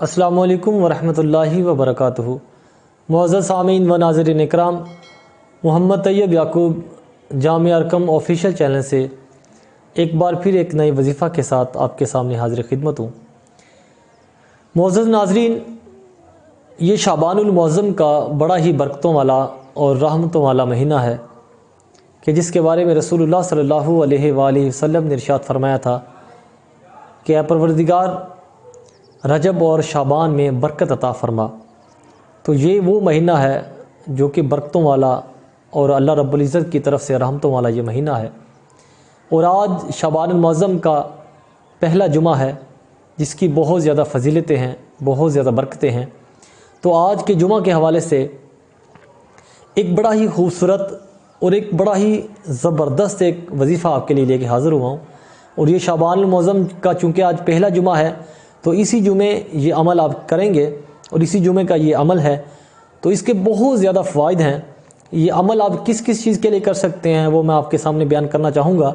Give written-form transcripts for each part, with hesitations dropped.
अस्सलामु अलैकुम वरहमतुल्लाहि वबरकातुहू। मुअज़्ज़ज़ सामीन व नाज़रीन इकराम, मोहम्मद तैयब याकूब जामिया अरकम ऑफिशियल चैनल से एक बार फिर एक नए वजीफ़ा के साथ आपके सामने हाज़िर खिदमत हूँ। मुअज़्ज़ज़ नाज़रीन, ये शाबानुल मुअज़्ज़म का बड़ा ही बरकतों वाला और रहमतों वाला महीना है कि जिसके बारे में रसूलुल्लाह सल्लल्लाहु अलैहि वसल्लम ने इरशाद फरमाया था कि ऐ परवरदिगार, रजब और शाबान में बरकत अता फरमा। तो ये वो महीना है जो कि बरकतों वाला और अल्लाह रब्बुल इज़्ज़त की तरफ से रहमतों वाला ये महीना है। और आज शाबानुल मुअज़्ज़म का पहला जुमा है जिसकी बहुत ज़्यादा फ़जीलतें हैं, बहुत ज़्यादा बरकतें हैं। तो आज के जुमा के हवाले से एक बड़ा ही खूबसूरत और एक बड़ा ही ज़बरदस्त एक वजीफ़ा आपके लिए लेके हाज़िर हुआ हूँ। और ये शाबानुल मुअज़्ज़म का चूँकि आज पहला जुमा है तो इसी जुमे ये अमल आप करेंगे और इसी जुमे का ये अमल है तो इसके बहुत ज़्यादा फ़वाइद हैं। ये अमल आप किस किस चीज़ के लिए कर सकते हैं वो मैं आपके सामने बयान करना चाहूँगा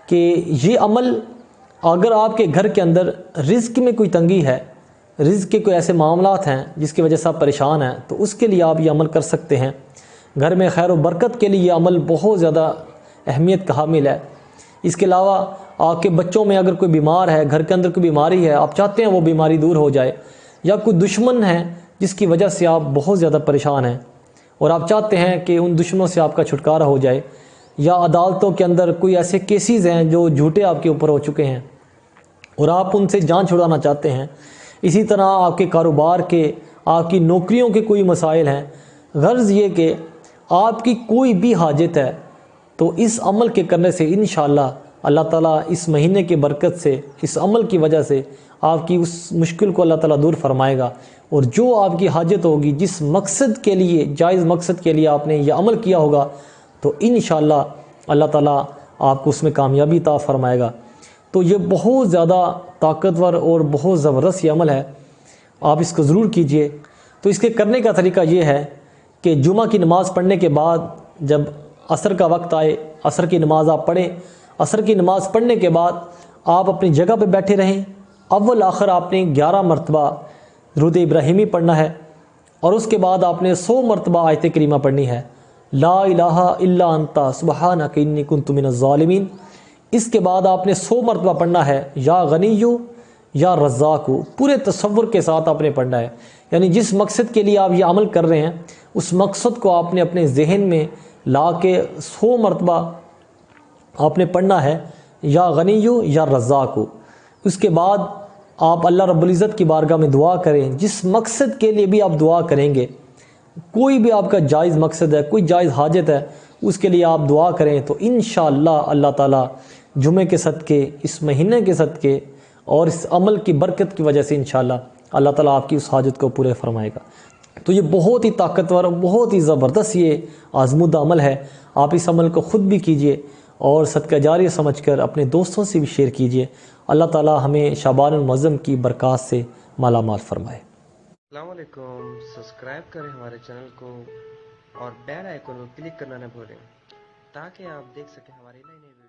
कि ये अमल अगर आपके घर के अंदर रिज़्क़ में कोई तंगी है, रिज़्क़ के कोई ऐसे मामलात हैं जिसकी वजह से आप परेशान हैं, तो उसके लिए आप ये अमल कर सकते हैं। घर में खैर व बरकत के लिए ये अमल बहुत ज़्यादा अहमियत का हामिल है। इसके अलावा आपके बच्चों में अगर कोई बीमार है, घर के अंदर कोई बीमारी है, आप चाहते हैं वो बीमारी दूर हो जाए, या कोई दुश्मन है जिसकी वजह से आप बहुत ज़्यादा परेशान हैं और आप चाहते हैं कि उन दुश्मनों से आपका छुटकारा हो जाए, या अदालतों के अंदर कोई ऐसे केसेस हैं जो झूठे आपके ऊपर हो चुके हैं और आप उनसे जान छुड़ाना चाहते हैं। इसी तरह आपके कारोबार के, आपकी नौकरियों के कोई मसाइल हैं, गर्ज़ ये कि आपकी कोई भी हाजत है तो इस अमल के करने से इंशाअल्लाह अल्लाह ताला इस महीने की बरकत से, इस अमल की वजह से आपकी उस मुश्किल को अल्लाह ताला दूर फरमाएगा। और जो आपकी हाजत होगी, जिस मकसद के लिए, जायज़ मकसद के लिए आपने यह अमल किया होगा, तो इंशाअल्लाह अल्लाह ताला आपको उसमें कामयाबी अता फरमाएगा। तो ये बहुत ज़्यादा ताकतवर और बहुत ज़बरदस्त ये अमल है, आप इसको ज़रूर कीजिए। तो इसके करने का तरीका ये है कि जुमा की नमाज़ पढ़ने के बाद जब असर का वक्त आए, असर की नमाज़ आप पढ़ें। असर की नमाज़ पढ़ने के बाद आप अपनी जगह पे बैठे रहें। अव्वल आखिर आपने 11 मरतबा दुरूद इब्राहिमी पढ़ना है और उसके बाद आपने 100 मरतबा आयत करीमा पढ़नी है, ला इलाहा इल्ला अंता सुब्हानका इन्नी कुन्तु मिनज़ ज़ालिमीन। इसके बाद आपने 100 मरतबा पढ़ना है या गनिय्यु या रज़्ज़ाक़ु, पूरे तसव्वुर के साथ आपने पढ़ना है। यानी जिस मकसद के लिए आप ये अमल कर रहे हैं उस मकसद को आपने अपने जहन में ला के 100 मरतबा आपने पढ़ना है, या गनिय्यु या रज़्ज़ाक़ु। उसके बाद आप अल्लाह रब्बुल इज़्ज़त की बारगाह में दुआ करें। जिस मकसद के लिए भी आप दुआ करेंगे, कोई भी आपका जायज़ मकसद है, कोई जायज़ हाजत है, उसके लिए आप दुआ करें तो इंशाअल्लाह अल्लाह ताला जुमे के सदक़े, इस महीने के सदक़े और इस अमल की बरकत की वजह से इंशाअल्लाह अल्लाह ताला आपकी उस हाजत को पूरे फरमाएगा। तो ये बहुत ही ताकतवर, बहुत ही ज़बरदस्त ये आज़मूदा अमल है। आप इस अमल को ख़ुद भी कीजिए और सदका जारिया समझकर अपने दोस्तों से भी शेयर कीजिए। अल्लाह ताला हमें शाबानुल मुअज़्ज़म की बरक़ात से माला माल फरमाए। अस्सलाम वालेकुम। सब्सक्राइब करें हमारे चैनल को और बेल आइकन को क्लिक करना न भूलें ताकि आप देख सकें हमारी नई नई